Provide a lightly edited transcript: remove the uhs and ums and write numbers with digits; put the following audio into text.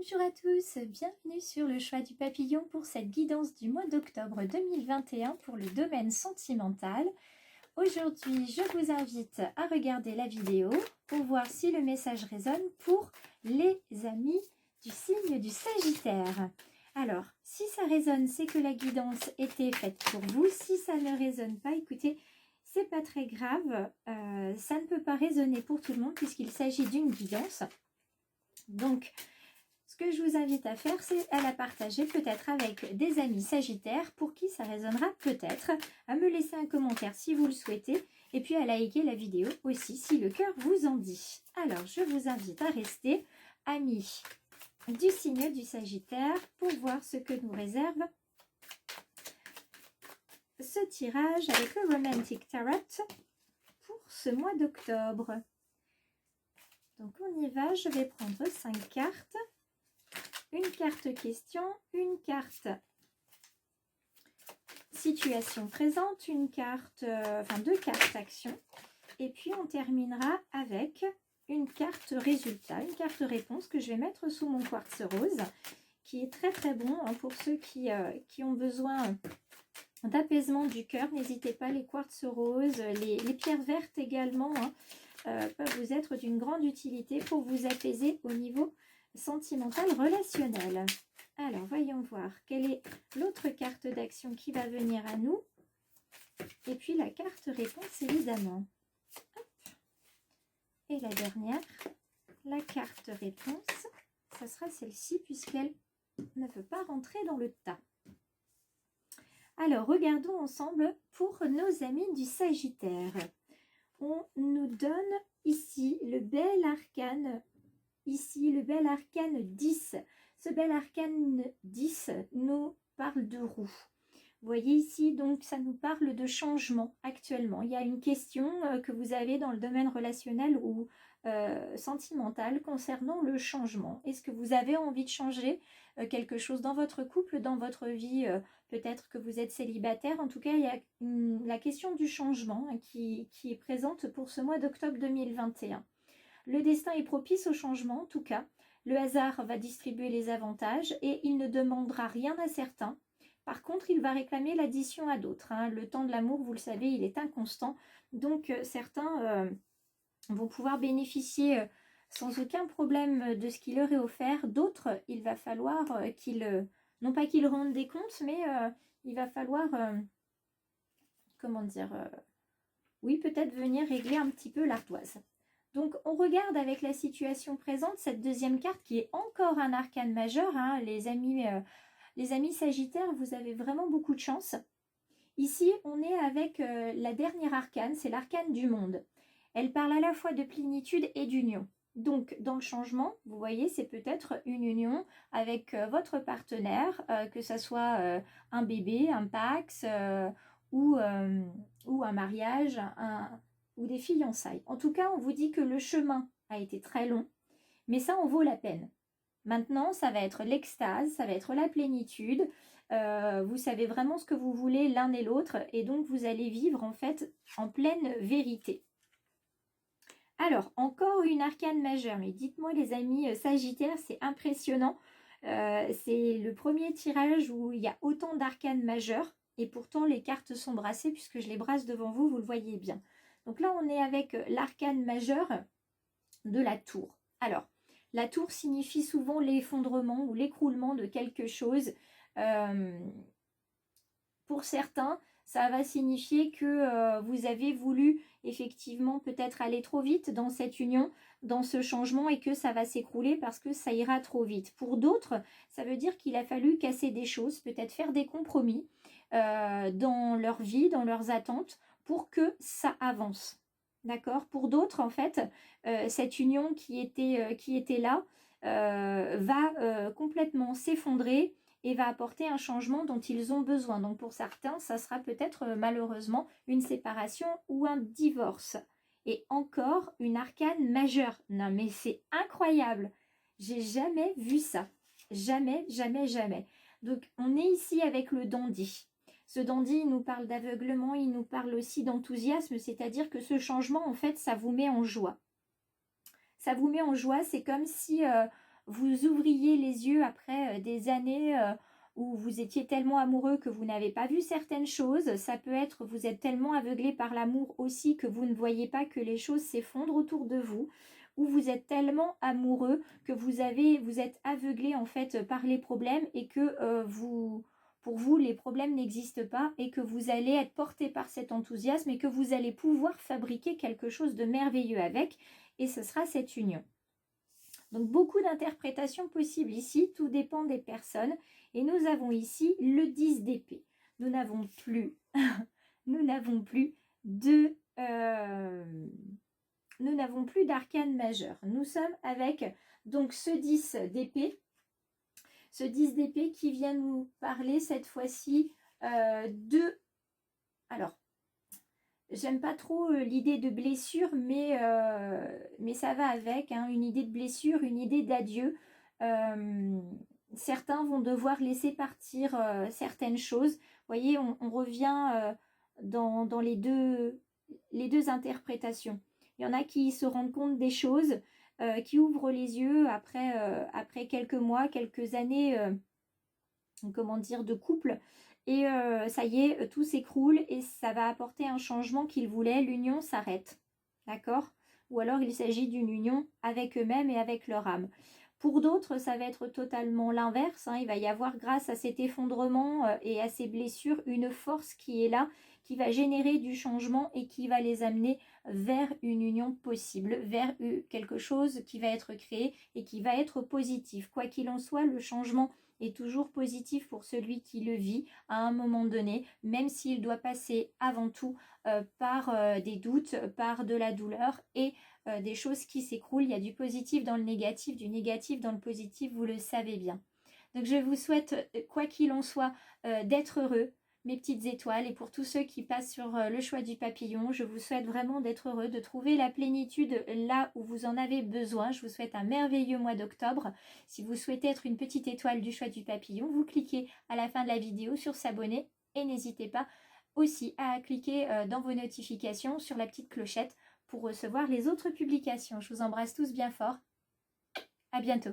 Bonjour à tous, bienvenue sur le choix du papillon pour cette guidance du mois d'octobre 2021 pour le domaine sentimental. Aujourd'hui, je vous invite à regarder la vidéo pour voir si le message résonne pour les amis du signe du Sagittaire. Alors, si ça résonne, c'est que la guidance était faite pour vous. Si ça ne résonne pas, écoutez, c'est pas très grave. Ça ne peut pas résonner pour tout le monde puisqu'il s'agit d'une guidance. Donc, ce que je vous invite à faire, c'est à la partager peut-être avec des amis sagittaires pour qui ça résonnera peut-être, à me laisser un commentaire si vous le souhaitez, et puis à liker la vidéo aussi si le cœur vous en dit. Alors, je vous invite à rester amis du signe du Sagittaire pour voir ce que nous réserve ce tirage avec le Romantic Tarot pour ce mois d'octobre. Donc, on y va, je vais prendre 5 cartes. Une carte question, une carte situation présente, une carte, deux cartes action. Et puis on terminera avec une carte résultat, une carte réponse que je vais mettre sous mon quartz rose, qui est très très bon hein, pour ceux qui ont besoin d'apaisement du cœur. N'hésitez pas, les quartz roses, les pierres vertes également peuvent vous être d'une grande utilité pour vous apaiser au niveau sentimental relationnel. Alors, voyons voir quelle est l'autre carte d'action qui va venir à nous. Et puis la carte réponse, évidemment. Hop. Et la dernière, la carte réponse, ça sera celle-ci puisqu'elle ne veut pas rentrer dans le tas. Alors, regardons ensemble pour nos amis du Sagittaire. On nous donne ici le bel arcane. Ici, le bel arcane 10. Ce bel arcane 10 nous parle de roue. Vous voyez ici, donc, ça nous parle de changement actuellement. Il y a une question que vous avez dans le domaine relationnel ou sentimental concernant le changement. Est-ce que vous avez envie de changer quelque chose dans votre couple, dans votre vie? Peut-être que vous êtes célibataire. En tout cas, il y a la question du changement qui est présente pour ce mois d'octobre 2021. Le destin est propice au changement, en tout cas. Le hasard va distribuer les avantages et il ne demandera rien à certains. Par contre, il va réclamer l'addition à d'autres. Le temps de l'amour, vous le savez, il est inconstant. Donc, certains vont pouvoir bénéficier sans aucun problème de ce qui leur est offert. D'autres, il va falloir qu'ils, non pas qu'ils rendent des comptes, mais il va falloir, oui, peut-être venir régler un petit peu l'ardoise. Donc, on regarde avec la situation présente cette deuxième carte qui est encore un arcane majeur. Les amis Sagittaires, vous avez vraiment beaucoup de chance. Ici, on est avec la dernière arcane, c'est l'arcane du monde. Elle parle à la fois de plénitude et d'union. Donc, dans le changement, vous voyez, c'est peut-être une union avec votre partenaire, que ce soit un bébé, un pax ou un mariage, ou des fiançailles. En tout cas, on vous dit que le chemin a été très long, mais ça en vaut la peine. Maintenant, ça va être l'extase, ça va être la plénitude. Vous savez vraiment ce que vous voulez l'un et l'autre, et donc vous allez vivre en fait en pleine vérité. Alors, encore une arcane majeure, mais dites-moi les amis Sagittaires, c'est impressionnant. C'est le premier tirage où il y a autant d'arcanes majeures, et pourtant les cartes sont brassées, puisque je les brasse devant vous, vous le voyez bien. Donc là, on est avec l'arcane majeur de la tour. Alors, la tour signifie souvent l'effondrement ou l'écroulement de quelque chose. Pour certains, ça va signifier que vous avez voulu effectivement peut-être aller trop vite dans cette union, dans ce changement, et que ça va s'écrouler parce que ça ira trop vite. Pour d'autres, ça veut dire qu'il a fallu casser des choses, peut-être faire des compromis dans leur vie, dans leurs attentes, pour que ça avance. D'accord? Pour d'autres, en fait, cette union qui était là va complètement s'effondrer et va apporter un changement dont ils ont besoin. Donc pour certains, ça sera peut-être malheureusement une séparation ou un divorce. Et encore une arcane majeure. Non mais c'est incroyable. J'ai jamais vu ça. Jamais, jamais, jamais. Donc on est ici avec le dandy. Ce dandy, il nous parle d'aveuglement, il nous parle aussi d'enthousiasme, c'est-à-dire que ce changement, en fait, ça vous met en joie. Ça vous met en joie, c'est comme si vous ouvriez les yeux après des années où vous étiez tellement amoureux que vous n'avez pas vu certaines choses. Ça peut être, vous êtes tellement aveuglé par l'amour aussi que vous ne voyez pas que les choses s'effondrent autour de vous. Ou vous êtes tellement amoureux que vous êtes aveuglé en fait par les problèmes et que pour vous, les problèmes n'existent pas et que vous allez être porté par cet enthousiasme et que vous allez pouvoir fabriquer quelque chose de merveilleux avec, et ce sera cette union. Donc beaucoup d'interprétations possibles ici, tout dépend des personnes. Et nous avons ici le 10 d'épée. Nous n'avons plus, nous n'avons plus de... nous n'avons plus d'arcane majeur. Nous sommes avec donc ce 10 d'épée. Ce 10 d'épée qui vient nous parler cette fois-ci de... Alors, j'aime pas trop l'idée de blessure, mais ça va avec, hein, une idée de blessure, une idée d'adieu. Certains vont devoir laisser partir certaines choses. Vous voyez, on revient dans les deux interprétations. Il y en a qui se rendent compte des choses, qui ouvrent les yeux après quelques mois, quelques années, comment dire, de couple. Et ça y est, tout s'écroule et ça va apporter un changement qu'ils voulaient. L'union s'arrête, d'accord? Ou alors il s'agit d'une union avec eux-mêmes et avec leur âme. Pour d'autres, ça va être totalement l'inverse, hein. Il va y avoir, grâce à cet effondrement et à ces blessures, une force qui est là, qui va générer du changement et qui va les amener vers une union possible, vers quelque chose qui va être créé et qui va être positif. Quoi qu'il en soit, le changement est toujours positif pour celui qui le vit à un moment donné, même s'il doit passer avant tout par des doutes, par de la douleur et des choses qui s'écroulent. Il y a du positif dans le négatif, du négatif dans le positif, vous le savez bien. Donc je vous souhaite, quoi qu'il en soit, d'être heureux, mes petites étoiles, et pour tous ceux qui passent sur le choix du papillon, je vous souhaite vraiment d'être heureux, de trouver la plénitude là où vous en avez besoin. Je vous souhaite un merveilleux mois d'octobre. Si vous souhaitez être une petite étoile du choix du papillon, vous cliquez à la fin de la vidéo sur s'abonner et n'hésitez pas aussi à cliquer dans vos notifications sur la petite clochette pour recevoir les autres publications. Je vous embrasse tous bien fort. À bientôt.